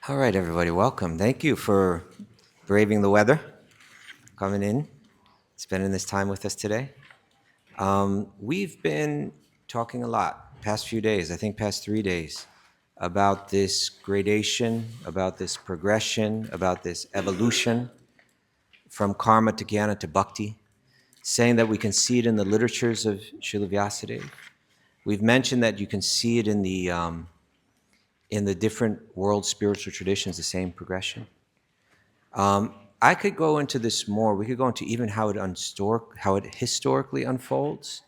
All right, everybody, welcome. Thank you for braving the weather, coming in, spending this time with us today. We've been talking a lot past few days, I think past 3 days, about this gradation, about this progression, about this evolution from karma to jnana to bhakti, saying that we can see it in the literatures of Srila Vyasadeva. We've mentioned that you can see it in the different world spiritual traditions, the same progression. I could go into this more. We could go into even how it historically unfolds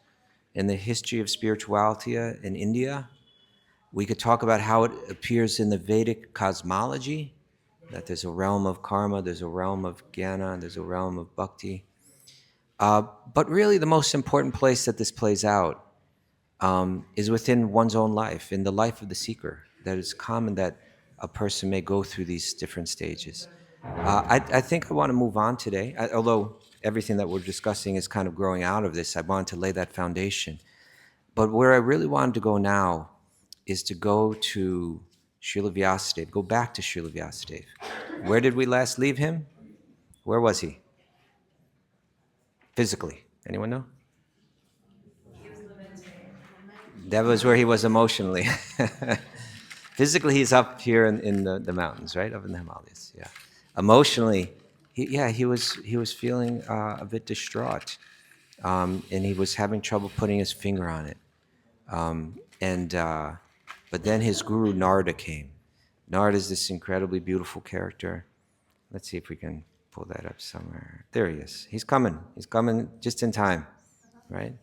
in the history of spirituality in India. We could talk about how it appears in the Vedic cosmology, that there's a realm of karma, there's a realm of jnana, there's a realm of bhakti. But really, the most important place that this plays out is within one's own life, in the life of the seeker. That it's common that a person may go through these different stages. I think I want to move on today, although everything that we're discussing is kind of growing out of this. I wanted to lay that foundation. But where I really wanted to go now is to go to Srila Vyasadeva, go back to Srila Vyasadeva. Where did we last leave him? Where was he? Physically. Anyone know? That was where he was emotionally. Physically, he's up here in the mountains, right? Up in the Himalayas, yeah. Emotionally, he was feeling a bit distraught. And he was having trouble putting his finger on it. But then his guru Narada came. Narada is this incredibly beautiful character. Let's see if we can pull that up somewhere. There he is. He's coming. He's coming just in time, right?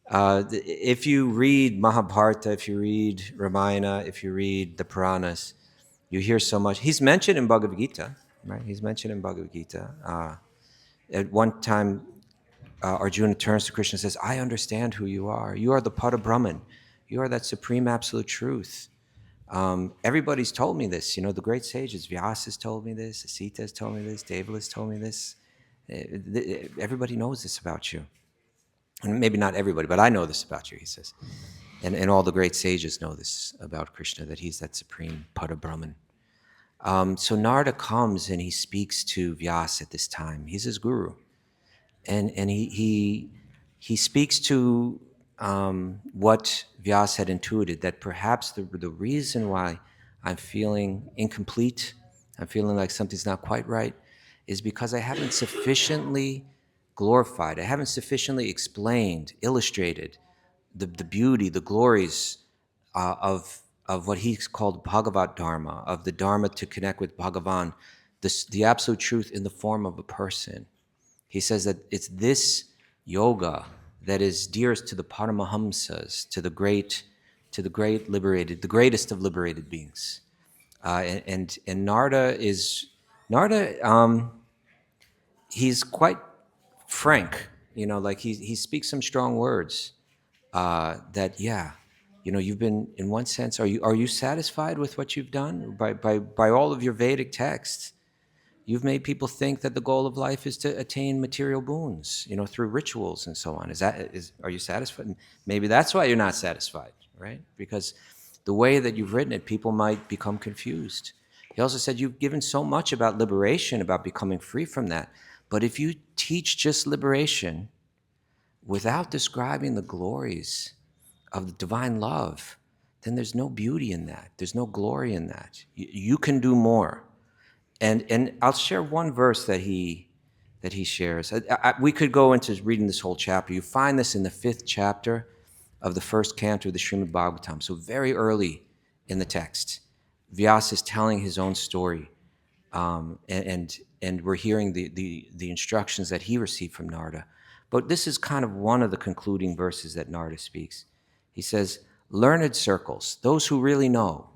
If you read Mahabharata, if you read Ramayana, if you read the Puranas, you hear so much. He's mentioned in Bhagavad Gita, right? He's mentioned in Bhagavad Gita. At one time, Arjuna turns to Krishna and says, I understand who you are. You are the Pada Brahman. You are that supreme absolute truth. Everybody's told me this. You know, the great sages, Vyasa has told me this, Sita has told me this, Deva has told me this. Everybody knows this about you. And maybe not everybody, but I know this about you, he says. And all the great sages know this about Krishna, that he's that supreme Pada Brahman. So Narada comes and he speaks to Vyasa at this time. He's his guru. And he speaks to what Vyas had intuited, that perhaps the reason why I'm feeling incomplete, I'm feeling like something's not quite right, is because I haven't sufficiently glorified, I haven't sufficiently explained, illustrated the beauty, the glories of what he's called Bhagavat Dharma, of the Dharma to connect with Bhagavan, the absolute truth in the form of a person. He says that it's this yoga that is dearest to the Paramahamsas, to the great liberated, the greatest of liberated beings. And Narada, he's quite frank, you know, like he speaks some strong words that, yeah, you know, you've been, in one sense, are you satisfied with what you've done by all of your Vedic texts? You've made people think that the goal of life is to attain material boons, you know, through rituals and so on. Are you satisfied? And maybe that's why you're not satisfied, right? Because the way that you've written it, people might become confused. He also said you've given so much about liberation, about becoming free from that. But if you teach just liberation without describing the glories of the divine love, then there's no beauty in that. There's no glory in that. You can do more. And I'll share one verse that he shares. We could go into reading this whole chapter. You find this in the 5th chapter of the 1st canto of the Srimad Bhagavatam. So very early in the text, Vyasa is telling his own story, and we're hearing the instructions that he received from Narada. But this is kind of one of the concluding verses that Narada speaks. He says, "Learned circles, those who really know,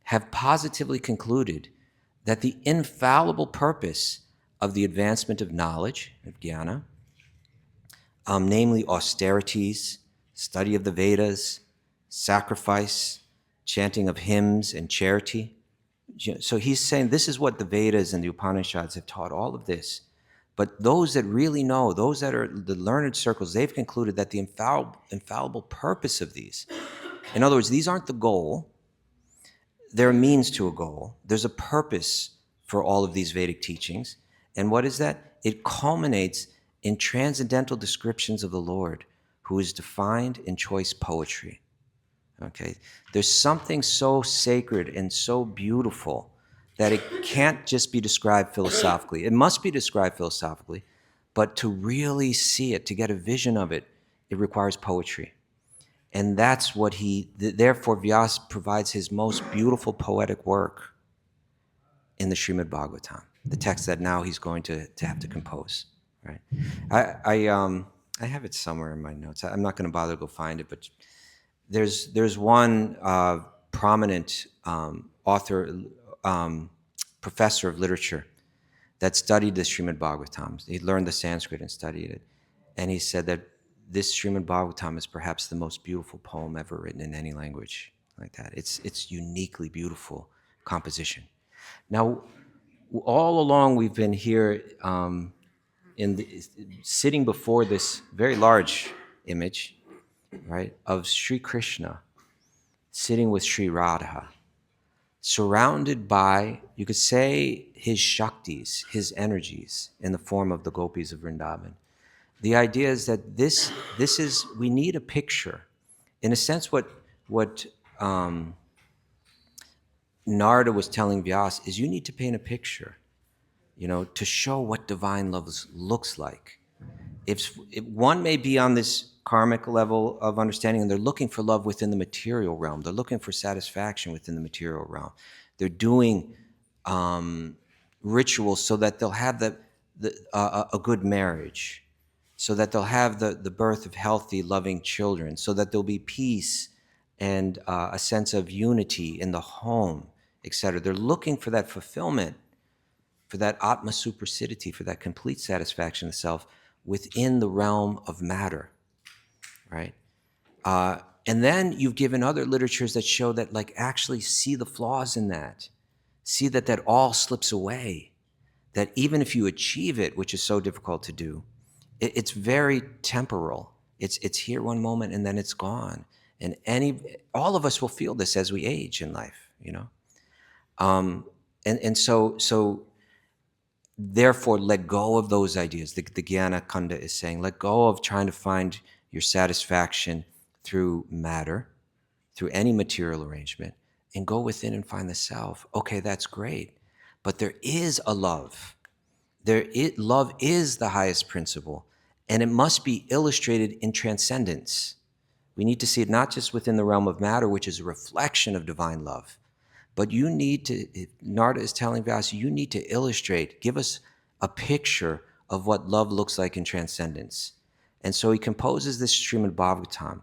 have positively concluded that the infallible purpose of the advancement of knowledge, of jnana, namely austerities, study of the Vedas, sacrifice, chanting of hymns, and charity." So he's saying this is what the Vedas and the Upanishads have taught, all of this. But those that really know, those that are the learned circles, they've concluded that the infallible purpose of these, in other words, these aren't the goal. they're a means to a goal. There's a purpose for all of these Vedic teachings. And what is that? It culminates in transcendental descriptions of the Lord, who is defined in choice poetry. Okay? There's something so sacred and so beautiful that it can't just be described philosophically. It must be described philosophically, but to really see it, to get a vision of it, it requires poetry. And that's what therefore Vyas provides his most beautiful poetic work in the Srimad Bhagavatam, the text that now he's going to have to compose, right? I have it somewhere in my notes. I'm not going to bother to go find it, but there's one prominent author, professor of literature that studied the Srimad Bhagavatam. He learned the Sanskrit and studied it. And he said that this Srimad Bhagavatam is perhaps the most beautiful poem ever written in any language like that. It's uniquely beautiful composition. Now, all along we've been here sitting before this very large image, right, of Sri Krishna sitting with Sri Radha, surrounded by, you could say, his Shaktis, his energies in the form of the gopis of Vrindavan. The idea is that this is, we need a picture. In a sense, what Narada was telling Vyas is you need to paint a picture, to show what divine love looks like. If one may be on this karmic level of understanding and they're looking for love within the material realm, they're looking for satisfaction within the material realm. They're doing rituals so that they'll have a good marriage, so that they'll have the birth of healthy, loving children, so that there'll be peace and a sense of unity in the home, etc. They're looking for that fulfillment, for that Atma supersidity, for that complete satisfaction of self within the realm of matter, right? And then you've given other literatures that show that, actually see the flaws in that, see that all slips away, that even if you achieve it, which is so difficult to do, it's very temporal. It's here one moment and then it's gone. And all of us will feel this as we age in life, And so therefore, let go of those ideas. The Jnana Kanda is saying, let go of trying to find your satisfaction through matter, through any material arrangement, and go within and find the self. Okay, that's great. But there is a love. Love is the highest principle, and it must be illustrated in transcendence. We need to see it not just within the realm of matter, which is a reflection of divine love, but you need to, Narada is telling Vyasa, you need to illustrate, give us a picture of what love looks like in transcendence. And so he composes this Srimad Bhagavatam.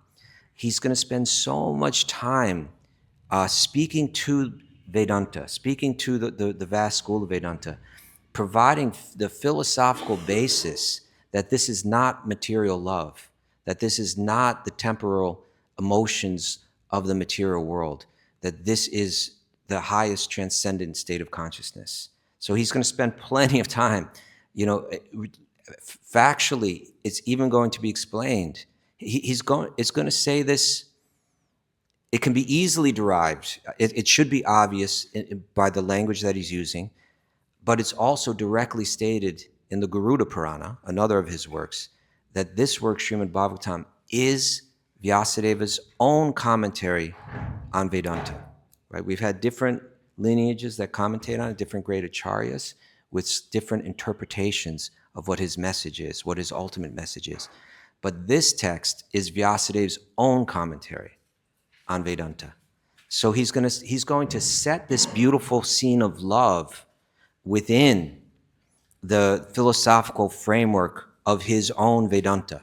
He's going to spend so much time speaking to Vedanta, speaking to the vast school of Vedanta, providing the philosophical basis that this is not material love, that this is not the temporal emotions of the material world, that this is the highest transcendent state of consciousness. So he's going to spend plenty of time, factually, it's even going to be explained. It's going to say this. It can be easily derived. It should be obvious by the language that he's using, but it's also directly stated in the Garuda Purana, another of his works, that this work, Srimad Bhagavatam, is Vyasadeva's own commentary on Vedanta. Right? We've had different lineages that commentate on it, different great acharyas with different interpretations of what his message is, what his ultimate message is. But this text is Vyasadev's own commentary on Vedanta. So he's going to set this beautiful scene of love within the philosophical framework of his own Vedanta,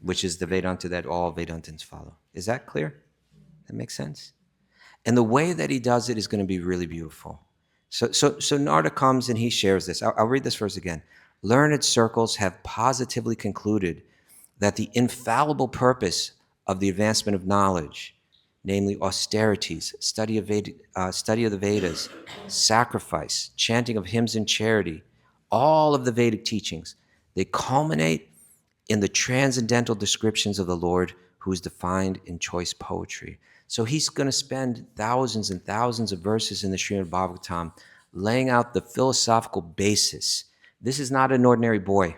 which is the Vedanta that all Vedantins follow. Is that clear? That makes sense? And the way that he does it is going to be really beautiful. So Narada comes and he shares this. I'll read this verse again. Learned circles have positively concluded that the infallible purpose of the advancement of knowledge, namely austerities, study of the Vedas, sacrifice, chanting of hymns and charity, all of the Vedic teachings, they culminate in the transcendental descriptions of the Lord who is defined in choice poetry. So he's going to spend thousands and thousands of verses in the Srimad Bhagavatam laying out the philosophical basis. This is not an ordinary boy.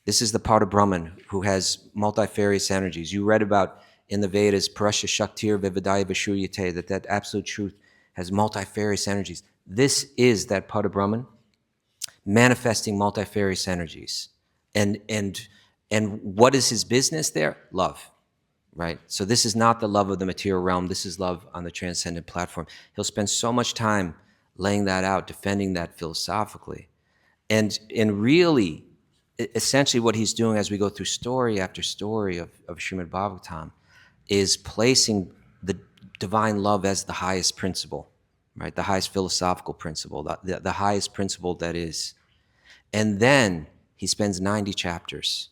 This is the Pada Brahman who has multifarious energies. You read about in the Vedas, Parasya Shaktir Vivadaya Vashuryate, that absolute truth has multifarious energies. This is that Pada Brahman manifesting multifarious energies. And what is his business there? Love. Right? So this is not the love of the material realm. This is love on the transcendent platform. He'll spend so much time laying that out, defending that philosophically. And really, essentially what he's doing as we go through story after story of Srimad Bhagavatam is placing the divine love as the highest principle, right? The highest philosophical principle, the highest principle that is. And then he spends 90 chapters,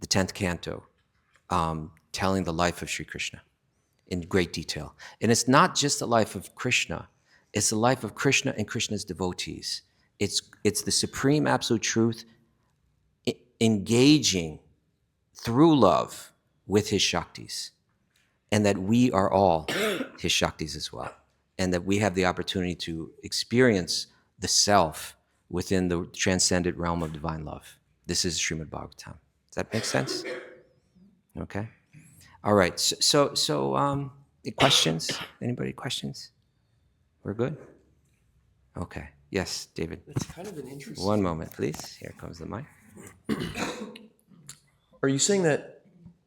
the 10th canto, telling the life of Sri Krishna in great detail. And it's not just the life of Krishna, it's the life of Krishna and Krishna's devotees. It's the supreme absolute truth engaging through love with his Shaktis, and that we are all his Shaktis as well, and that we have the opportunity to experience the self within the transcendent realm of divine love. This is Srimad Bhagavatam. Does that make sense? Okay. All right. So questions? Anybody questions? We're good? Okay. Yes, David. It's kind of an interesting. One moment, please. Here comes the mic. Are you saying that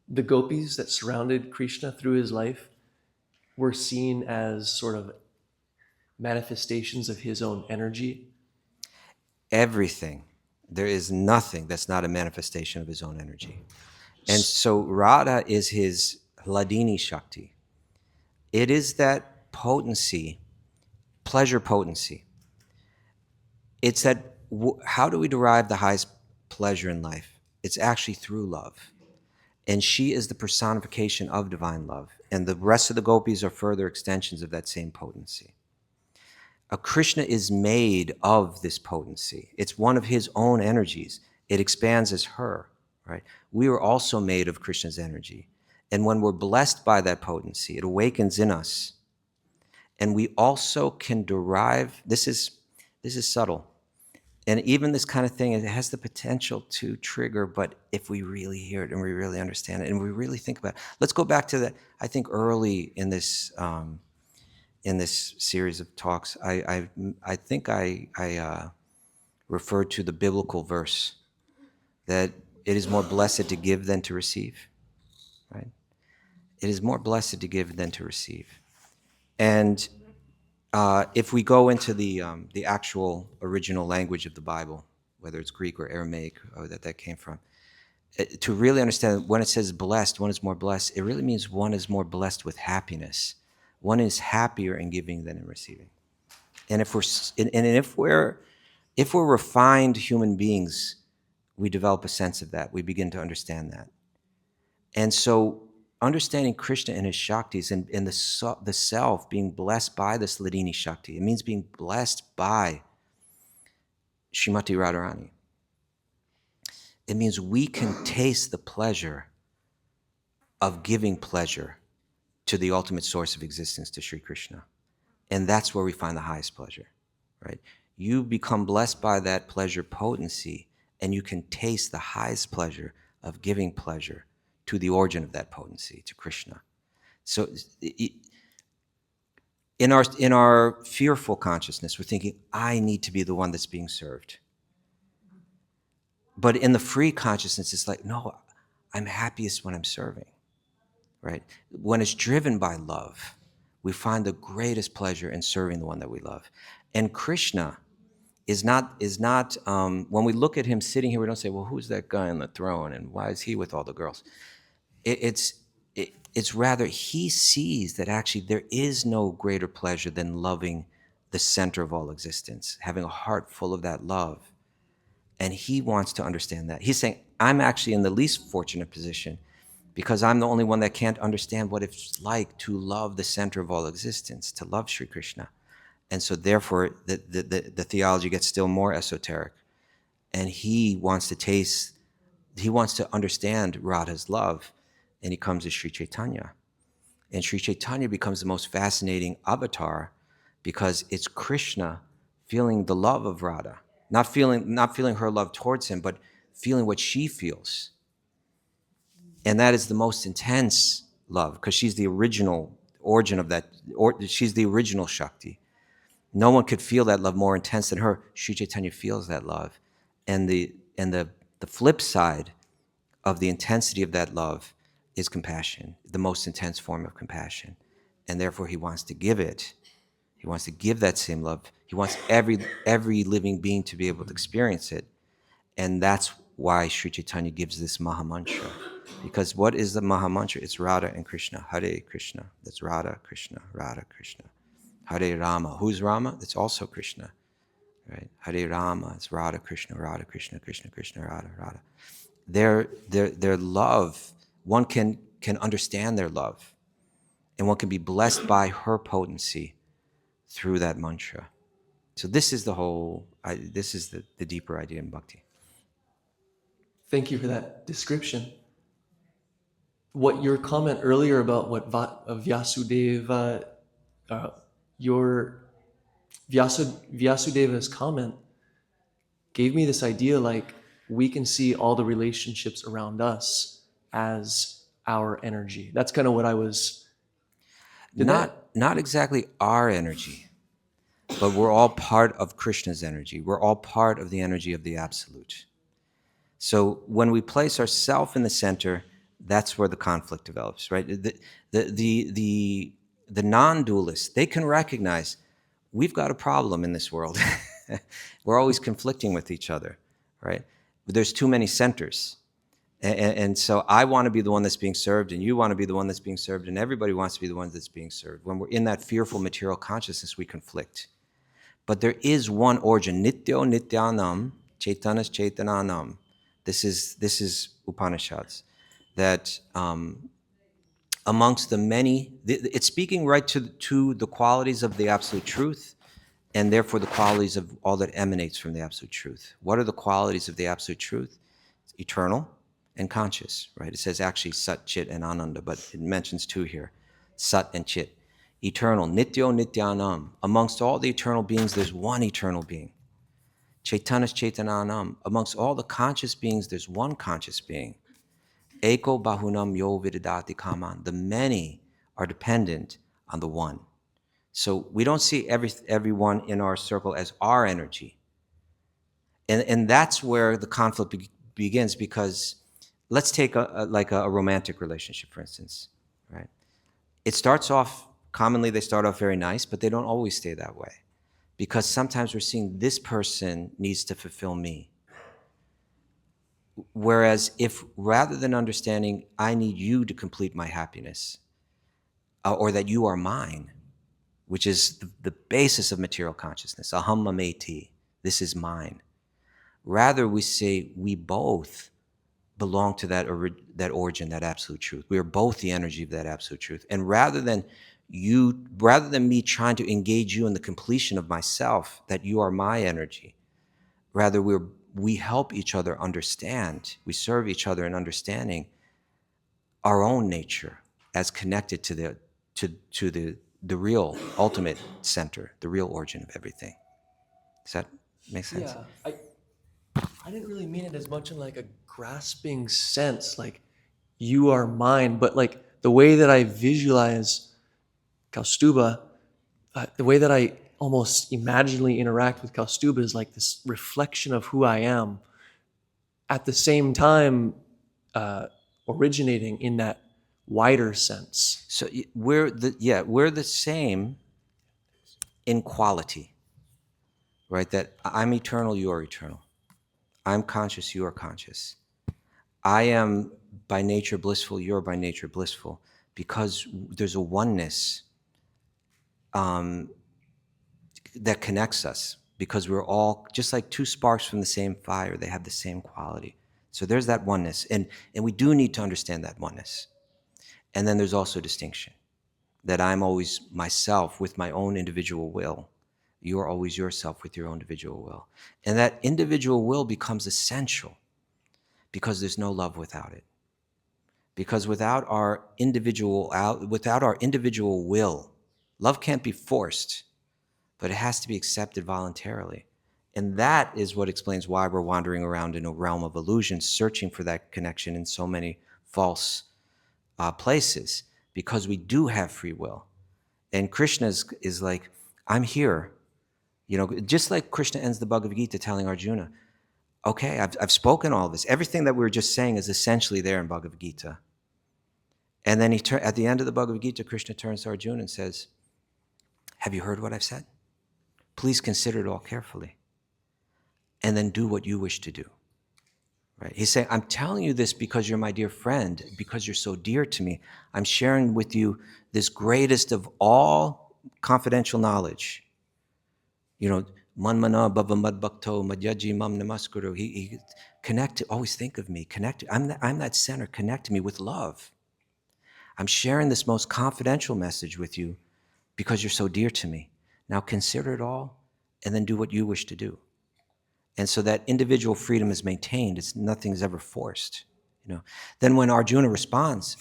the gopis that surrounded Krishna through his life were seen as sort of manifestations of his own energy? Everything. There is nothing that's not a manifestation of his own energy. And so Radha is his Hladini Shakti. It is that potency, pleasure potency. It's that, how do we derive the highest pleasure in life? It's actually through love. And she is the personification of divine love. And the rest of the gopis are further extensions of that same potency. Krishna is made of this potency. It's one of his own energies. It expands as her, right? We are also made of Krishna's energy. And when we're blessed by that potency, it awakens in us. And we also can derive, this is subtle. And even this kind of thing, it has the potential to trigger, but if we really hear it and we really understand it and we really think about it. Let's go back to that, I think early in this series of talks, I think I referred to the biblical verse that it is more blessed to give than to receive, right? It is more blessed to give than to receive. And if we go into the actual original language of the Bible, whether it's Greek or Aramaic, or that came from, to really understand when it says blessed, one is more blessed, it really means one is more blessed with happiness. One is happier in giving than in receiving. And if we're refined human beings, we develop a sense of that. We begin to understand that. And so understanding Krishna and his Shaktis and the self being blessed by this Hladini Shakti, it means being blessed by Srimati Radharani. It means we can taste the pleasure of giving pleasure to the ultimate source of existence, to Sri Krishna. And that's where we find the highest pleasure, right? You become blessed by that pleasure potency, and you can taste the highest pleasure of giving pleasure to the origin of that potency, to Krishna. So in our fearful consciousness, we're thinking, I need to be the one that's being served. But in the free consciousness, it's like, no, I'm happiest when I'm serving, right? When it's driven by love, we find the greatest pleasure in serving the one that we love. And Krishna is not when we look at him sitting here, we don't say, well, who's that guy on the throne and why is he with all the girls? It's rather he sees that actually there is no greater pleasure than loving the center of all existence, having a heart full of that love. And he wants to understand that. He's saying, I'm actually in the least fortunate position because I'm the only one that can't understand what it's like to love the center of all existence, to love Sri Krishna. And so therefore, the theology gets still more esoteric. And he wants to understand Radha's love, and he comes to Sri Chaitanya. And Sri Chaitanya becomes the most fascinating avatar because it's Krishna feeling the love of Radha, not feeling her love towards him, but feeling what she feels. And that is the most intense love because she's the original origin of that, or she's the original Shakti. No one could feel that love more intense than her. Sri Chaitanya feels that love. And the flip side of the intensity of that love is compassion, the most intense form of compassion. And therefore he wants to give it. He wants to give that same love. He wants every living being to be able to experience it. And that's why Sri Chaitanya gives this Mahamantra. Because what is the Mahamantra? It's Radha and Krishna. Hare Krishna. That's Radha, Krishna, Radha, Krishna. Hare Rama. Who's Rama? It's also Krishna. Right? Hare Rama. It's Radha, Krishna, Radha, Krishna, Krishna, Krishna, Radha, Radha. Their love, one can understand their love. And one can be blessed by her potency through that mantra. So this is this is the deeper idea in bhakti. Thank you for that description. What your comment earlier about what Vyasudeva, your Vyasudeva's comment gave me this idea like we can see all the relationships around us as our energy. That's kind of what I was. Not exactly our energy, but we're all part of Krishna's energy. We're all part of the energy of the Absolute. So when we place ourselves in the center, that's where the conflict develops, right? The non-dualists, they can recognize we've got a problem in this world. We're always conflicting with each other, right? But there's too many centers. And so I want to be the one that's being served, and you want to be the one that's being served, and everybody wants to be the one that's being served. When we're in that fearful material consciousness, we conflict. But there is one origin, Nityo Nityanam, Chaitanas Chaitananam. This is Upanishads, that amongst the many, it's speaking right to the qualities of the Absolute Truth, and therefore the qualities of all that emanates from the Absolute Truth. What are the qualities of the Absolute Truth? It's eternal and conscious, right? It says actually Sat, Chit, and Ananda, but it mentions two here, Sat and Chit. Eternal, Nityo Nityanam. Amongst all the eternal beings, there's one eternal being. Chaitanas Chaitananam. Amongst all the conscious beings, there's one conscious being. Eko Bahunam Yo Vididati Kaman. The many are dependent on the one. So we don't see everyone in our circle as our energy. And that's where the conflict begins, because let's take a romantic relationship, for instance, right? It starts off, commonly they start off very nice, but they don't always stay that way. Because sometimes we're seeing this person needs to fulfill me. Whereas if rather than understanding, I need you to complete my happiness, or that you are mine, which is the basis of material consciousness, aham mameti, this is mine. Rather, we say we both belong to that origin, that absolute truth. We are both the energy of that absolute truth. And rather than me trying to engage you in the completion of myself, that you are my energy, rather we help each other understand, we serve each other in understanding our own nature as connected to the real ultimate center, the real origin of everything. Does that make sense? Yeah, I didn't really mean it as much in like a grasping sense, like you are mine, but like the way that I visualize Kaustuba, the way that I almost imaginally interact with Kaustuba is like this reflection of who I am, at the same time originating in that wider sense. So we're the same in quality, right? That I'm eternal, you are eternal. I'm conscious, you are conscious. I am by nature blissful, you're by nature blissful, because there's a oneness that connects us, because we're all just like two sparks from the same fire. They have the same quality. So there's that oneness, and we do need to understand that oneness. And then there's also distinction, that I'm always myself with my own individual will. You are always yourself with your own individual will. And that individual will becomes essential because there's no love without it. Because without our individual will, love can't be forced, but it has to be accepted voluntarily. And that is what explains why we're wandering around in a realm of illusion, searching for that connection in so many false places, because we do have free will. And Krishna is like, I'm here. Just like Krishna ends the Bhagavad Gita telling Arjuna, okay, I've spoken all this. Everything that we were just saying is essentially there in Bhagavad Gita. And then at the end of the Bhagavad Gita, Krishna turns to Arjuna and says, have you heard what I've said? Please consider it all carefully. And then do what you wish to do. Right? He's saying, I'm telling you this because you're my dear friend, because you're so dear to me. I'm sharing with you this greatest of all confidential knowledge. Manmana bhava madbhakto madhyaji mam namaskuru. He connect, always think of me, connect. I'm that center, connect to me with love. I'm sharing this most confidential message with you because you're so dear to me. Now consider it all and then do what you wish to do. And so that individual freedom is maintained. Nothing's ever forced. Then when Arjuna responds,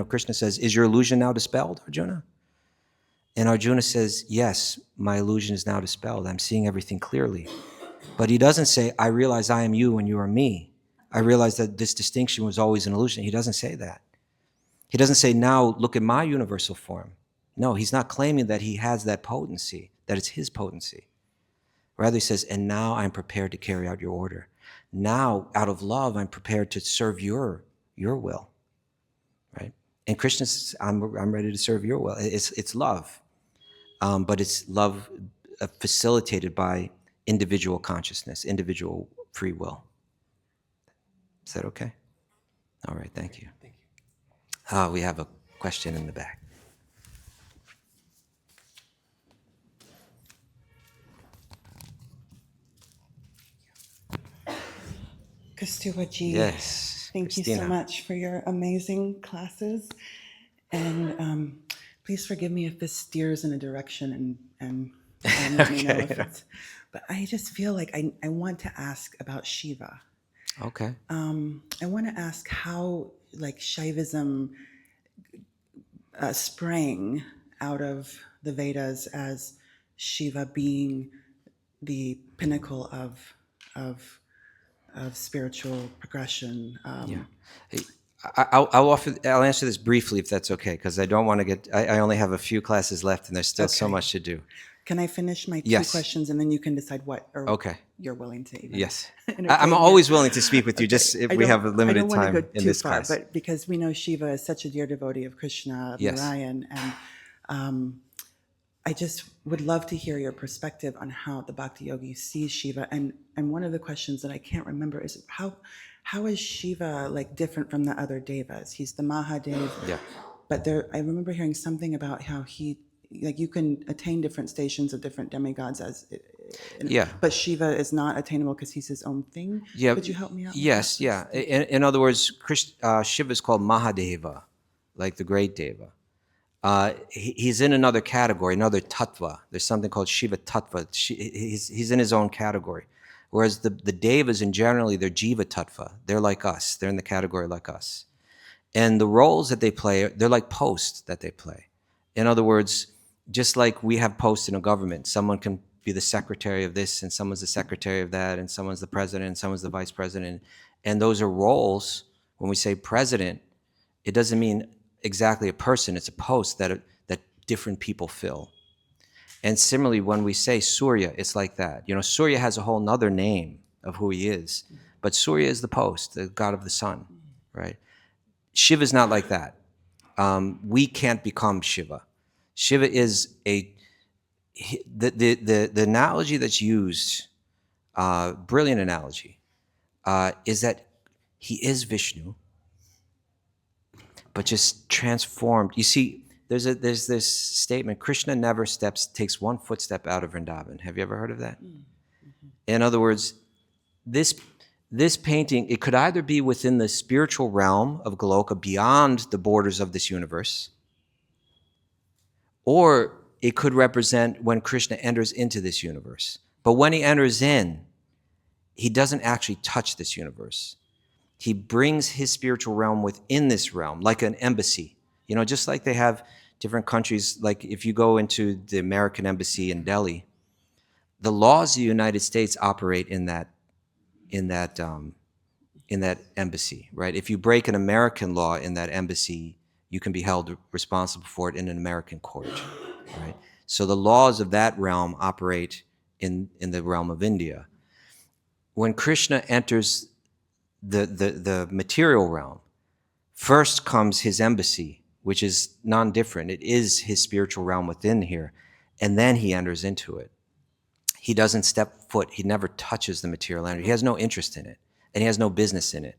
Krishna says, is your illusion now dispelled, Arjuna? And Arjuna says, yes, my illusion is now dispelled. I'm seeing everything clearly. But he doesn't say, I realize I am you and you are me. I realize that this distinction was always an illusion. He doesn't say that. He doesn't say, now look at my universal form. No, he's not claiming that he has that potency, that it's his potency. Rather, he says, and now I'm prepared to carry out your order. Now, out of love, I'm prepared to serve your will, right? And Krishna says, I'm ready to serve your will. It's love, but it's love facilitated by individual consciousness, individual free will. Is that okay? All right, thank you. Thank you. We have a question in the back. Kastubaji, Yes. thank you so Christina. much for your amazing classes. And please forgive me if this steers in a direction and let me know Okay. if it's. But I just feel like I want to ask about Shiva. Okay. I want to ask how like Shaivism sprang out of the Vedas as Shiva being the pinnacle of spiritual progression. I'll answer this briefly if that's okay, because I don't want to get. I only have a few classes left, and there's still so Okay. much to do. Can I finish my two Yes. questions and then you can decide what or Okay. you're willing to even Yes, entertain I'm here? always willing to speak with you. Okay. Just if I we don't- have a limited I don't want time to go in too this far, class. but because we know Shiva is such a dear devotee of Krishna, of Yes. Narayan, and I just would love to hear your perspective on how the Bhakti Yogi sees Shiva. And one of the questions that I can't remember is how is Shiva like different from the other devas? He's the Mahadev. Yeah. But I remember hearing something about how he, like you can attain different stations of different demigods Yeah. But Shiva is not attainable because he's his own thing. Yeah. Could you help me out? with Yes. that, Yeah. please? In other words, Shiva is called Mahadeva, like the great Deva. He's in another category, another tattva. There's something called Shiva tattva. He's in his own category. Whereas the devas, in generally, they're jiva tattva. They're like us. They're in the category like us. And the roles that they play, they're like posts that they play. In other words, just like we have posts in a government, someone can be the secretary of this, and someone's the secretary of that, and someone's the president, and someone's the vice president. And those are roles. When we say president, it doesn't mean exactly a person. It's a post that different people fill. And similarly, when we say Surya, it's like that. Surya has a whole nother name of who he is, but Surya is the post, the god of the sun, right? Shiva is not like that. We can't become Shiva. Shiva is the analogy that's used, brilliant analogy, is that he is Vishnu, but just transformed. You see, there's this statement: Krishna never takes one footstep out of Vrindavan. Have you ever heard of that? Mm-hmm. In other words, this painting, it could either be within the spiritual realm of Goloka, beyond the borders of this universe, or it could represent when Krishna enters into this universe. But when he enters in, he doesn't actually touch this universe. He brings his spiritual realm within this realm, like an embassy. You know, just like they have different countries, like if you go into the American embassy in Delhi, the laws of the United States operate in that embassy, right? If you break an American law in that embassy, you can be held responsible for it in an American court, right? So the laws of that realm operate in the realm of India. When Krishna enters the material realm, first comes his embassy, which is non-different. It is his spiritual realm within here, and then he enters into it. He doesn't step foot. He never touches the material energy. He has no interest in it, and he has no business in it.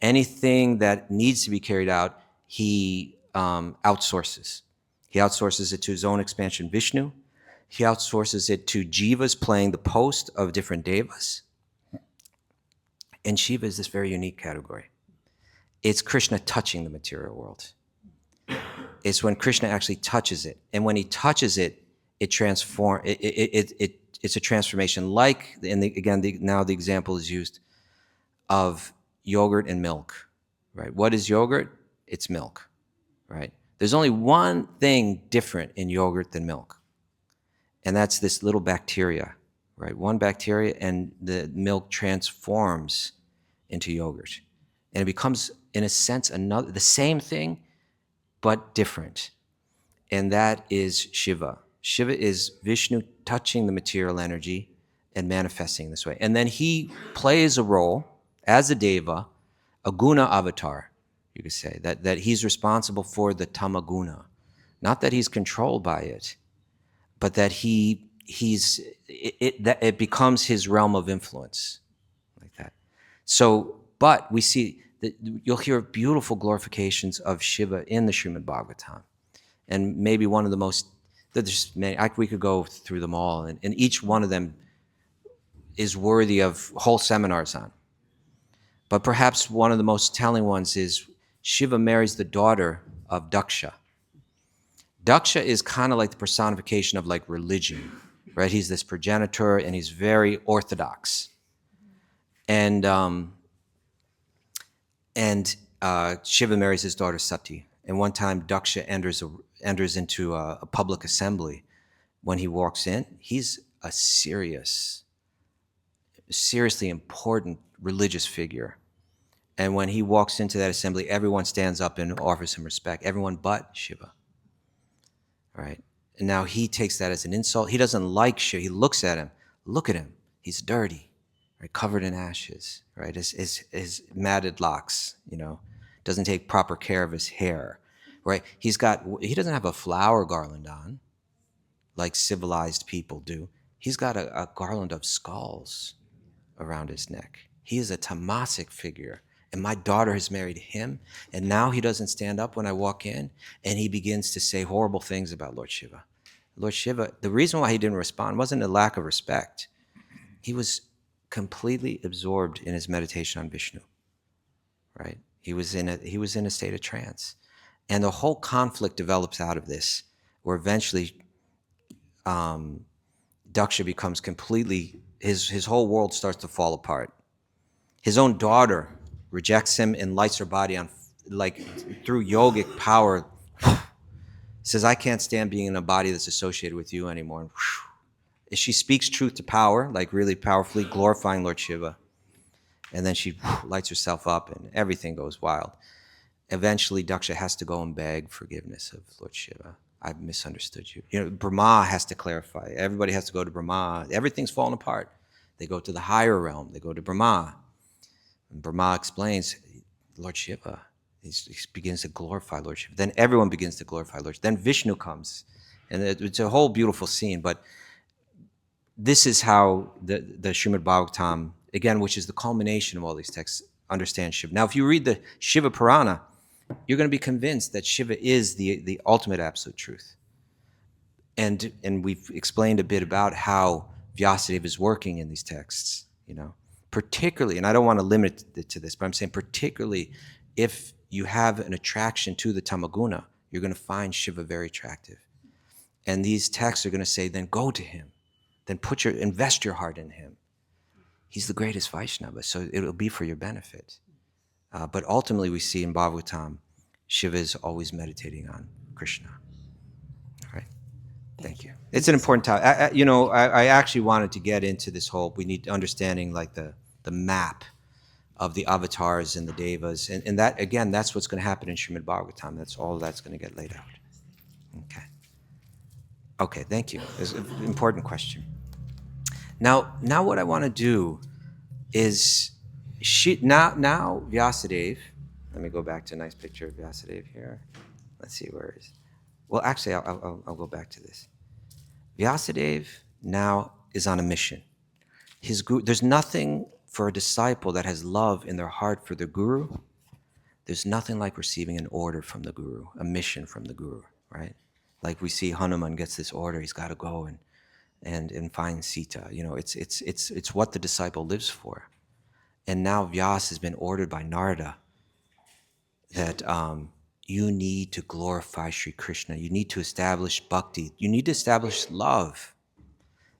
Anything that needs to be carried out, he outsources. He outsources it to his own expansion, Vishnu. He outsources it to jivas playing the post of different devas. And Shiva is this very unique category. It's Krishna touching the material world. It's when Krishna actually touches it. And when he touches it, it's a transformation. Like, now the example is used of yogurt and milk, right? What is yogurt? It's milk, right? There's only one thing different in yogurt than milk, and that's this little bacteria, right? One bacteria, and the milk transforms into yogurt, and it becomes, in a sense, the same thing, but different, and that is Shiva. Shiva is Vishnu touching the material energy and manifesting this way, and then he plays a role as a deva, a guna avatar, you could say, that he's responsible for the tamaguna. Not that he's controlled by it, but that it becomes his realm of influence, like that. So, but we see that you'll hear beautiful glorifications of Shiva in the Srimad Bhagavatam. And maybe one of the most, there's many, we could go through them all, and each one of them is worthy of whole seminars on. But perhaps one of the most telling ones is Shiva marries the daughter of Daksha. Daksha is kind of like the personification of like religion, right? He's this progenitor, and he's very orthodox. And Shiva marries his daughter Sati. And one time Daksha enters into a public assembly. When he walks in, he's a seriously important religious figure. And when he walks into that assembly, everyone stands up and offers him respect. Everyone but Shiva, right? And now he takes that as an insult. He doesn't like Shiva. He looks at him. Look at him. He's dirty, right? Covered in ashes, right? His matted locks, doesn't take proper care of his hair, right? He doesn't have a flower garland on like civilized people do. He's got a garland of skulls around his neck. He is a tamasic figure. And my daughter has married him, and now he doesn't stand up when I walk in, and he begins to say horrible things about Lord Shiva. Lord Shiva, the reason why he didn't respond wasn't a lack of respect. He was completely absorbed in his meditation on Vishnu, right? He was in a state of trance. And the whole conflict develops out of this, where eventually Daksha becomes completely, his whole world starts to fall apart. His own daughter rejects him and lights her body on, like through yogic power, says, I can't stand being in a body that's associated with you anymore. And she speaks truth to power, like really powerfully, glorifying Lord Shiva. And then she lights herself up and everything goes wild. Eventually, Daksha has to go and beg forgiveness of Lord Shiva. I've misunderstood you. Brahma has to clarify. Everybody has to go to Brahma. Everything's falling apart. They go to the higher realm. They go to Brahma. And Brahma explains, Lord Shiva. He begins to glorify Lord Shiva. Then everyone begins to glorify Lord Shiva. Then Vishnu comes. And it's a whole beautiful scene. But this is how the Srimad Bhagavatam, again, which is the culmination of all these texts, understands Shiva. Now, if you read the Shiva Purana, you're going to be convinced that Shiva is the ultimate absolute truth. And we've explained a bit about how Vyasadeva is working in these texts, particularly, and I don't want to limit it to this, but I'm saying particularly if you have an attraction to the Tamaguna, you're going to find Shiva very attractive. And these texts are going to say, then go to him, then invest your heart in him. He's the greatest Vaishnava, so it'll be for your benefit. But ultimately, we see in Bhagavatam, Shiva is always meditating on Krishna. All right. Thank you. It's an important topic. I actually wanted to get into this whole, we need understanding like the map of the avatars and the devas. And that, again, that's what's going to happen in Srimad Bhagavatam. That's all that's going to get laid out. Okay. Okay, thank you. It's an important question. Now what I want to do is, now Vyasadeva, let me go back to a nice picture of Vyasadeva here. Let's see, where is, well, actually, I'll go back to this. Vyasadeva now is on a mission. His guru, there's nothing for a disciple that has love in their heart for the guru. There's nothing like receiving an order from the guru, a mission from the guru, right? Like we see Hanuman gets this order, he's got to go and find Sita. It's what the disciple lives for. And now Vyas has been ordered by Narada that you need to glorify Sri Krishna. You need to establish bhakti. You need to establish love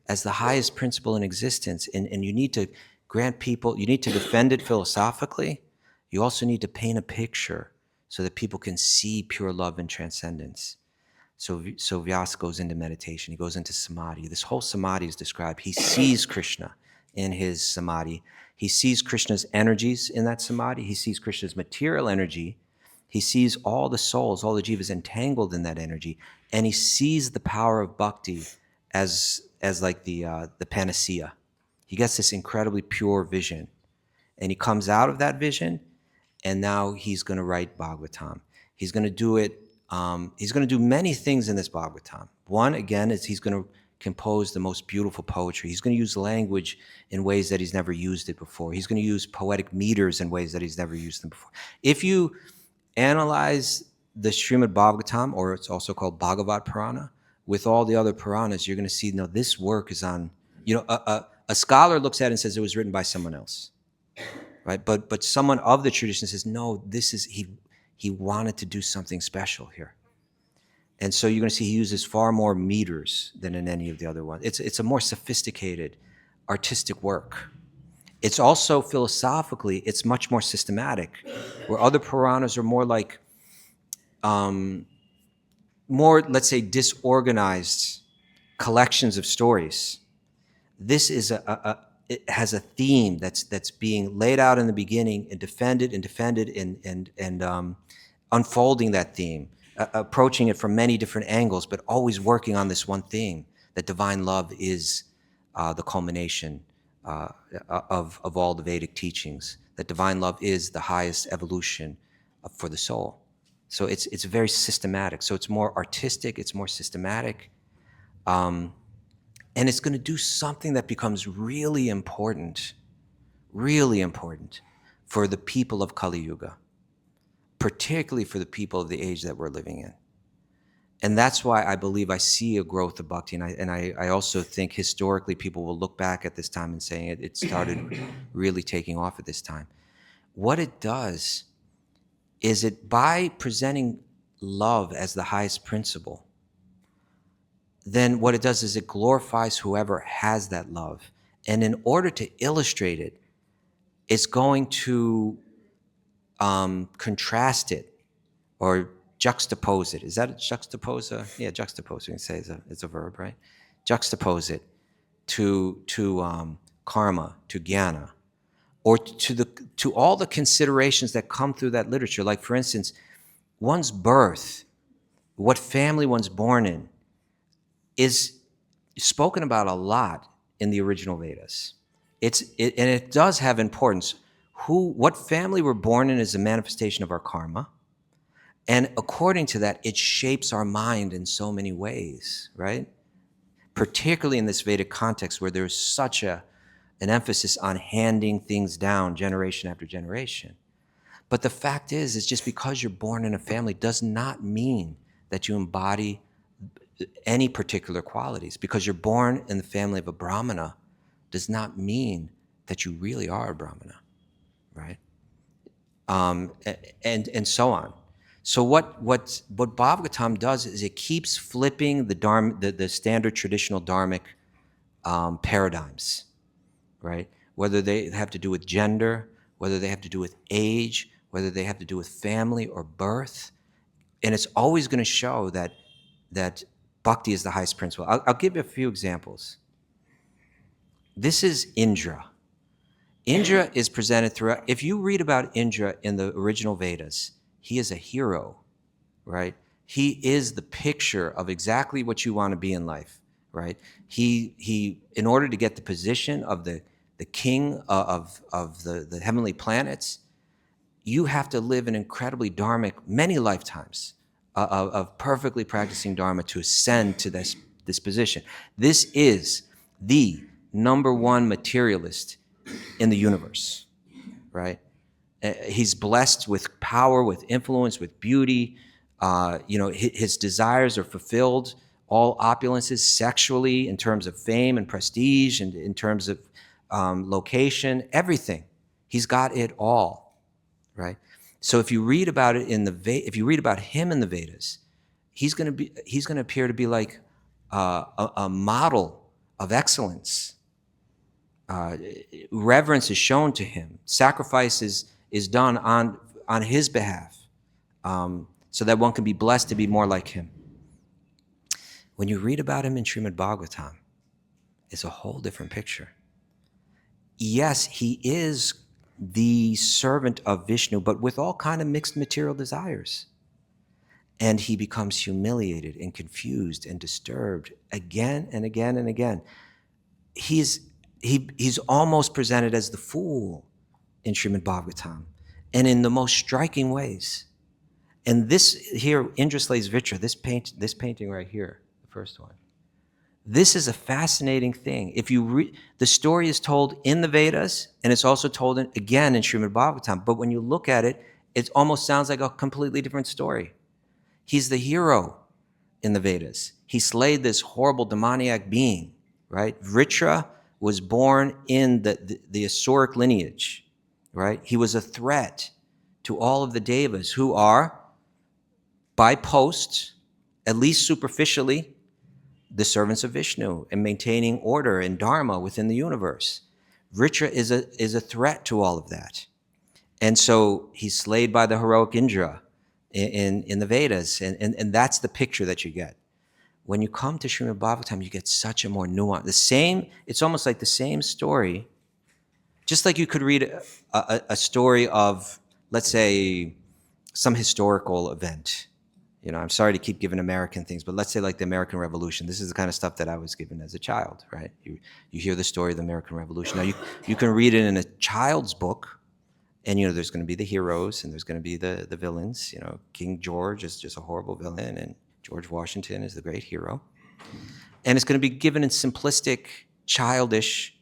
as the highest principle in existence. And you need to grant people, you need to defend it philosophically. You also need to paint a picture so that people can see pure love and transcendence. So Vyas goes into meditation. He goes into samadhi. This whole samadhi is described. He sees Krishna in his samadhi. He sees Krishna's energies in that samadhi. He sees Krishna's material energy. He sees all the souls, all the jivas entangled in that energy. And he sees the power of bhakti as like the panacea. He gets this incredibly pure vision. And he comes out of that vision, and now he's going to write Bhagavatam. He's going to do it. He's going to do many things in this Bhagavatam. One, again, is he's going to compose the most beautiful poetry. He's going to use language in ways that he's never used it before. He's going to use poetic meters in ways that he's never used them before. If you analyze the Srimad Bhagavatam, or it's also called Bhagavat Purana, with all the other Puranas, you're going to see, no, this work is on, a scholar looks at it and says it was written by someone else, right? But someone of the tradition says, no, this is, he wanted to do something special here. And so you're going to see he uses far more meters than in any of the other ones. It's a more sophisticated artistic work. It's also philosophically, it's much more systematic, where other Puranas are more like, more, let's say, disorganized collections of stories. This is it has a theme that's being laid out in the beginning and defended and unfolding that theme, approaching it from many different angles, but always working on this one theme, that divine love is the culmination of all the Vedic teachings, that divine love is the highest evolution for the soul. So it's very systematic. So it's more artistic, it's more systematic. And it's going to do something that becomes really important for the people of Kali Yuga, particularly for the people of the age that we're living in. And that's why I believe I see a growth of bhakti. And I also think historically people will look back at this time and saying it started really taking off at this time. What it does is it, by presenting love as the highest principle, then what it does is it glorifies whoever has that love. And in order to illustrate it, it's going to contrast it or juxtapose it. Is that a juxtapose? Yeah, juxtapose, you can say it's a verb, right? Juxtapose it to karma, to jnana, or to all the considerations that come through that literature. Like, for instance, one's birth, what family one's born in, is spoken about a lot in the original Vedas. And it does have importance. What family we're born in is a manifestation of our karma. And according to that, it shapes our mind in so many ways, right? Particularly in this Vedic context where there's such an emphasis on handing things down generation after generation. But the fact is just because you're born in a family does not mean that you embody any particular qualities. Because you're born in the family of a Brahmana does not mean that you really are a Brahmana, right? And so on. So what Bhagavatam does is it keeps flipping the standard traditional dharmic paradigms, right? Whether they have to do with gender, whether they have to do with age, whether they have to do with family or birth. And it's always going to show that bhakti is the highest principle. I'll give you a few examples. This is Indra. Indra is presented throughout. If you read about Indra in the original Vedas, he is a hero, right? He is the picture of exactly what you want to be in life, right? He in order to get the position of the king of the heavenly planets, you have to live an incredibly dharmic, many lifetimes of perfectly practicing dharma to ascend to this position. This is the number one materialist in the universe, right? He's blessed with power, with influence, with beauty. His desires are fulfilled, all opulences sexually, in terms of fame and prestige, and in terms of location, everything. He's got it all, right? So if you read about it if you read about him in the Vedas, he's going to appear to be like a model of excellence. Reverence is shown to him. Sacrifice is done on his behalf, so that one can be blessed to be more like him. When you read about him in Srimad Bhagavatam, it's a whole different picture. Yes, he is the servant of Vishnu, but with all kind of mixed material desires. And he becomes humiliated and confused and disturbed again and again and again. He's almost presented as the fool in Srimad Bhagavatam, and in the most striking ways. And this here, Indra slays Vitra, this painting right here, the first one. This is a fascinating thing. If you read, the story is told in the Vedas, and it's also told again in Srimad Bhagavatam. But when you look at it, it almost sounds like a completely different story. He's the hero in the Vedas. He slayed this horrible demoniac being, right? Vritra was born in the Asuric lineage, right? He was a threat to all of the devas, who are, by post, at least superficially, the servants of Vishnu and maintaining order and dharma within the universe. Vritra is a threat to all of that. And so he's slayed by the heroic Indra in the Vedas, and that's the picture that you get. When you come to Srimad Bhagavatam, you get such a more nuance. It's almost like the same story, just like you could read a story of, let's say, some historical event. I'm sorry to keep giving American things, but let's say like the American Revolution. This is the kind of stuff that I was given as a child, right? You hear the story of the American Revolution. Now you can read it in a child's book, and there's going to be the heroes and there's going to be the villains. King George is just a horrible villain, and George Washington is the great hero. And it's going to be given in simplistic, childish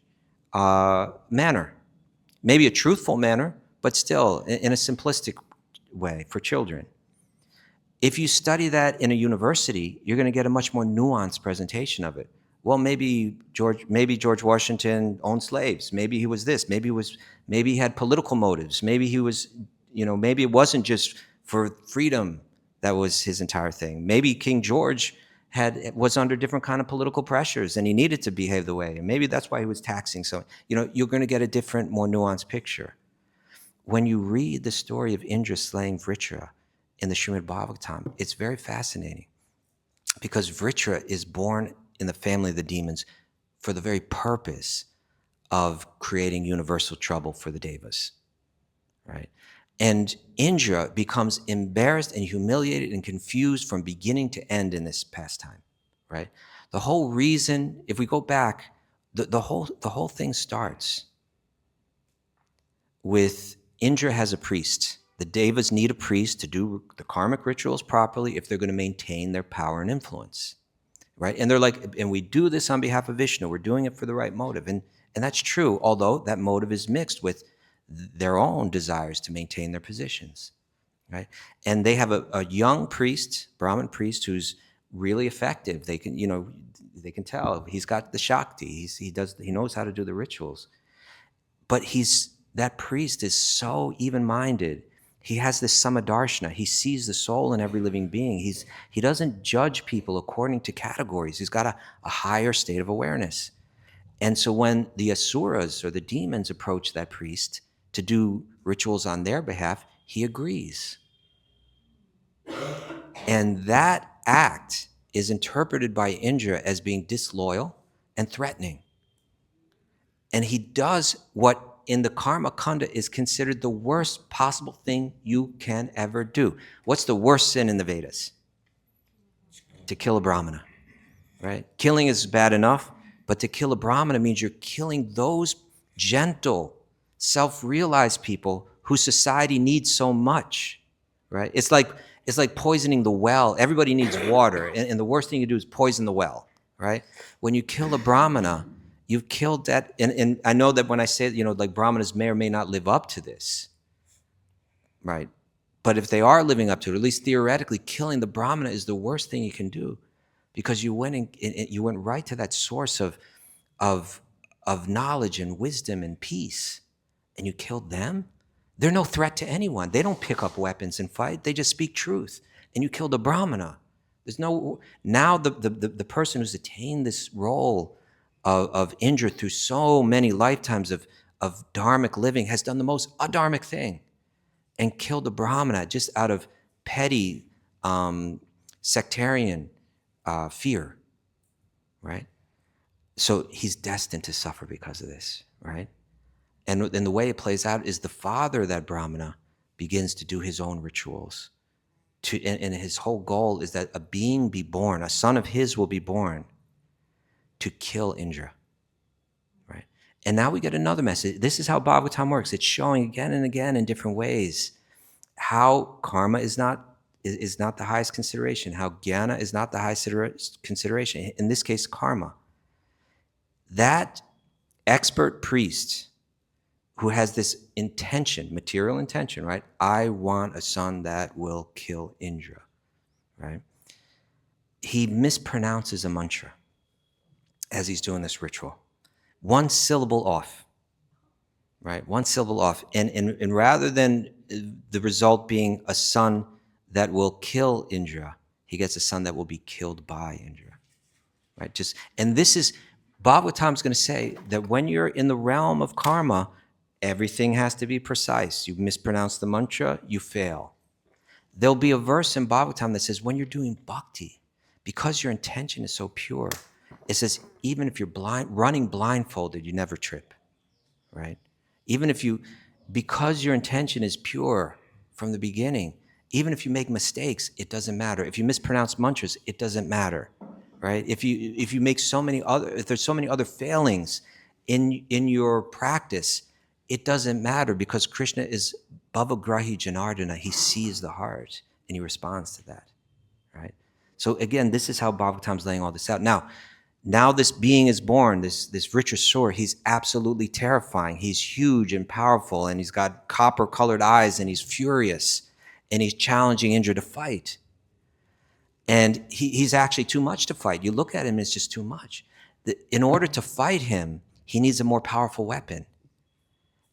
manner, maybe a truthful manner, but still in a simplistic way for children. If you study that in a university, you're going to get a much more nuanced presentation of it. Well, maybe George Washington owned slaves. Maybe he was this. Maybe he had political motives. Maybe he was, maybe it wasn't just for freedom that was his entire thing. Maybe King George was under different kind of political pressures, and he needed to behave the way. And maybe that's why he was taxing. So, you're going to get a different, more nuanced picture. When you read the story of Indra slaying Vritra in the Srimad Bhagavatam, it's very fascinating, because Vritra is born in the family of the demons for the very purpose of creating universal trouble for the devas, right? And Indra becomes embarrassed and humiliated and confused from beginning to end in this pastime, right? The whole reason, if we go back, the whole thing starts with Indra has a priest. The devas need a priest to do the karmic rituals properly if they're going to maintain their power and influence, right? And they're like, and we do this on behalf of Vishnu. We're doing it for the right motive. And that's true, although that motive is mixed with their own desires to maintain their positions, right? And they have a young priest, Brahmin priest, who's really effective. They can tell he's got the Shakti. He knows how to do the rituals. But that priest is so even-minded. He has this samadarshana. He sees the soul in every living being. He doesn't judge people according to categories. He's got a higher state of awareness. And so when the asuras or the demons approach that priest to do rituals on their behalf, he agrees. And that act is interpreted by Indra as being disloyal and threatening. And he does what in the Karma Kanda is considered the worst possible thing you can ever do. What's the worst sin in the Vedas? To kill a Brahmana, right? Killing is bad enough, but to kill a Brahmana means you're killing those gentle, self-realized people whose society needs so much, right? It's like poisoning the well. Everybody needs water, and the worst thing you do is poison the well, right? When you kill a Brahmana, you've killed that. And I know that when I say, like Brahmanas may or may not live up to this, right? But if they are living up to it, at least theoretically, killing the Brahmana is the worst thing you can do, because you went right to that source of knowledge and wisdom and peace, and you killed them. They're no threat to anyone. They don't pick up weapons and fight. They just speak truth. And you killed a Brahmana. There's no, now the person who's attained this role of Indra through so many lifetimes of dharmic living has done the most adharmic thing and killed a Brahmana just out of petty sectarian fear, right? So he's destined to suffer because of this, right? And the way it plays out is the father of that Brahmana begins to do his own rituals. And his whole goal is that a being be born, a son of his will be born to kill Indra, right? And now we get another message. This is how Bhagavatam works. It's showing again and again in different ways how karma is not the highest consideration, how jnana is not the highest consideration. In this case, karma. That expert priest who has this intention, material intention, right? I want a son that will kill Indra, right? He mispronounces a mantra as he's doing this ritual. One syllable off, right? One syllable off. And rather than the result being a son that will kill Indra, he gets a son that will be killed by Indra, right? And this is, Bhagavatam's going to say that when you're in the realm of karma, everything has to be precise. You mispronounce the mantra, you fail. There'll be a verse in Bhagavatam that says when you're doing bhakti, because your intention is so pure, it says even if you're running blindfolded, you never trip, right? Even if because your intention is pure from the beginning, even if you make mistakes, it doesn't matter. If you mispronounce mantras, it doesn't matter, right? If there's so many other failings in your practice, it doesn't matter, because Krishna is Bhavagrahi Janardana. He sees the heart and he responds to that, right? So again, this is how Bhagavatam's laying all this out. Now this being is born, this Vritrasur, he's absolutely terrifying. He's huge and powerful, and he's got copper-colored eyes, and he's furious, and he's challenging Indra to fight. And he's actually too much to fight. You look at him, it's just too much. In order to fight him, he needs a more powerful weapon.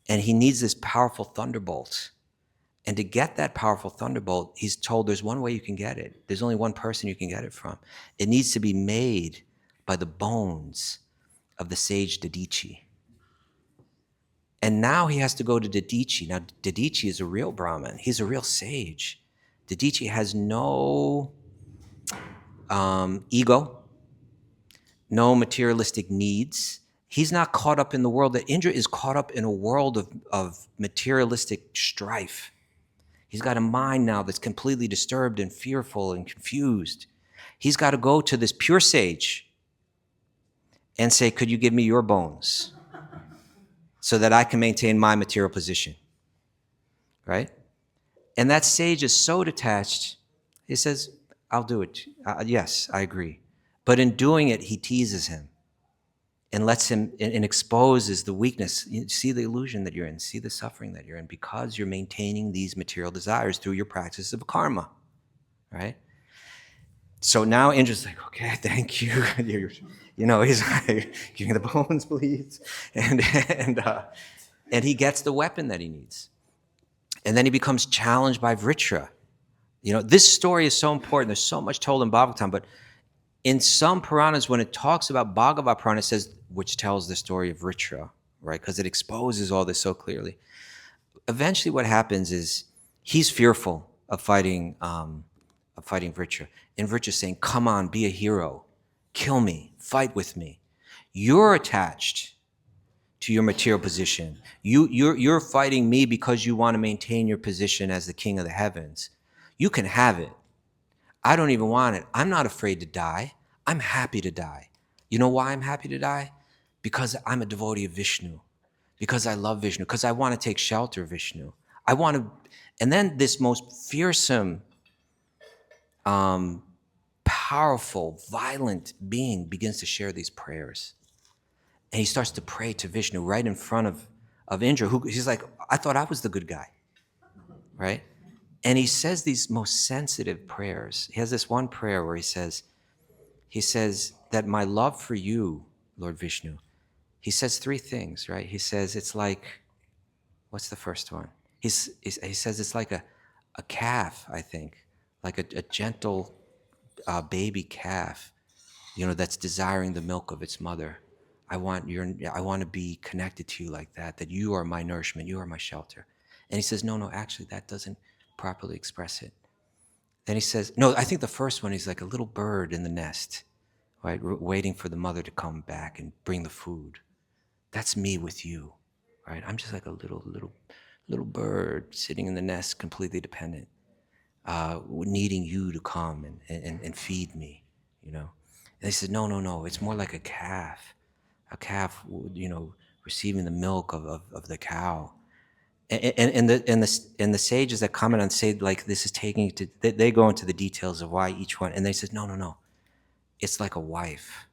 And he needs this powerful thunderbolt. And to get that powerful thunderbolt, he's told there's one way you can get it. There's only one person you can get it from. It needs to be made by the bones of the sage Dadichi. And now he has to go to Dadichi. Now, Dadichi is a real Brahmin. He's a real sage. Dadichi has no ego, no materialistic needs. He's not caught up in the world that Indra is caught up in, a world of materialistic strife. He's got a mind now that's completely disturbed and fearful and confused. He's got to go to this pure sage and say, could you give me your bones so that I can maintain my material position, right? And that sage is so detached, he says, I'll do it. Yes, I agree. But in doing it, he teases him and lets him, and exposes the weakness. You see the illusion that you're in, see the suffering that you're in, because you're maintaining these material desires through your practice of karma, right? So now Indra's like, okay, thank you. He's like, give me the bones, please. And he gets the weapon that he needs. And then he becomes challenged by Vritra. This story is so important. There's so much told in Bhagavatam, but in some Puranas, when it talks about Bhagavad Purana, it says, which tells the story of Vritra, right? Because it exposes all this so clearly. Eventually what happens is He's fearful of fighting Vritra. And Vritra's saying, come on, be a hero. Kill me, fight with me. You're attached to your material position. You're fighting me because you want to maintain your position as the king of the heavens. You can have it. I don't even want it. I'm not afraid to die. I'm happy to die. You know why I'm happy to die? Because I'm a devotee of Vishnu. Because I love Vishnu. Because I want to take shelter of Vishnu. I want to, and then this most fearsome, powerful, violent being begins to share these prayers. And he starts to pray to Vishnu right in front of Indra, who he's like, I thought I was the good guy, right? And he says these most sensitive prayers. He has this one prayer where he says that my love for you, Lord Vishnu, he says three things, right? He says it's like, what's the first one? He says it's like a calf, I think, like a gentle baby calf, that's desiring the milk of its mother. I want to be connected to you like that, that you are my nourishment, you are my shelter. And he says, no, actually that doesn't properly express it. Then he says, no, I think the first one is like a little bird in the nest, right? Waiting for the mother to come back and bring the food. That's me with you, right? I'm just like a little bird sitting in the nest, completely dependent, needing you to come and feed me, And they said, no, it's more like a calf, receiving the milk of the cow. And the sages that comment on say like this is taking to they go into the details of why each one, and they said no, it's like a wife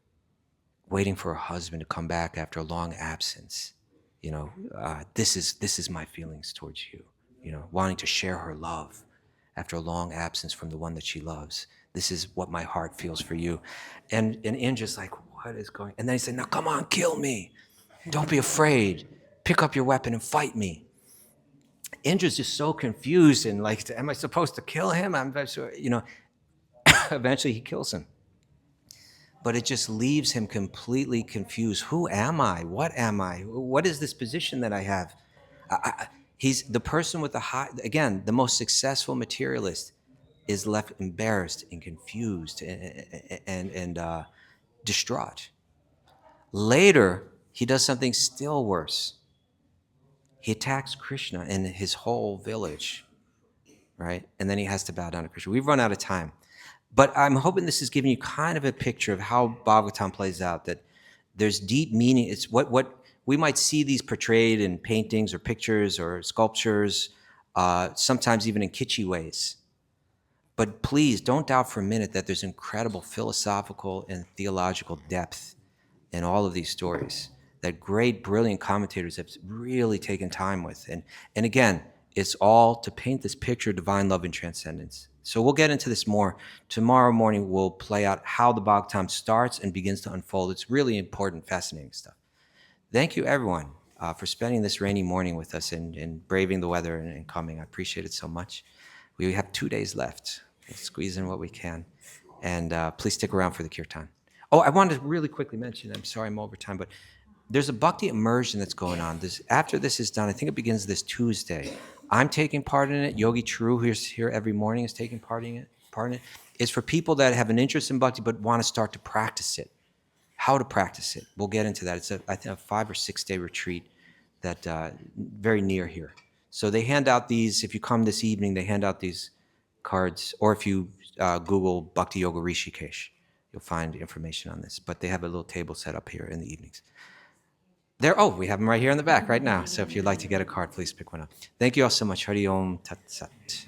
waiting for her husband to come back after a long absence. This is my feelings towards you. Wanting to share her love after a long absence from the one that she loves. This is what my heart feels for you. And Indra's like, what is going? And then he said, now come on, kill me. Don't be afraid. Pick up your weapon and fight me. Indra's just so confused and like, am I supposed to kill him? I'm sure, eventually he kills him. But it just leaves him completely confused. Who am I? What am I? What is this position that I have? He's the person with the most successful materialist is left embarrassed and confused and distraught. Later, he does something still worse. He attacks Krishna and his whole village, right? And then he has to bow down to Krishna. We've run out of time. But I'm hoping this is giving you kind of a picture of how Bhagavatam plays out, that there's deep meaning. It's what we might see these portrayed in paintings or pictures or sculptures, sometimes even in kitschy ways. But please don't doubt for a minute that there's incredible philosophical and theological depth in all of these stories that great, brilliant commentators have really taken time with. And again, it's all to paint this picture of divine love and transcendence. So we'll get into this more. Tomorrow morning, we'll play out how the Bhagavatam starts and begins to unfold. It's really important, fascinating stuff. Thank you, everyone, for spending this rainy morning with us and braving the weather and coming. I appreciate it so much. We have 2 days left. We'll squeeze in what we can. And please stick around for the Kirtan. Oh, I wanted to really quickly mention, I'm sorry I'm over time, but there's a Bhakti immersion that's going on. After this is done, I think it begins this Tuesday. I'm taking part in it. Yogi Churu, who's here every morning, is taking part in it. It's for people that have an interest in Bhakti but want to start to practice it. How to practice it. We'll get into that. It's I think a 5 or 6 day retreat that very near here. So they hand out these, if you come this evening, they hand out these cards, or if you Google Bhakti Yoga Rishikesh, you'll find information on this. But they have a little table set up here in the evenings. We have them right here in the back right now. So if you'd like to get a card, please pick one up. Thank you all so much. Hari Om Tat Sat.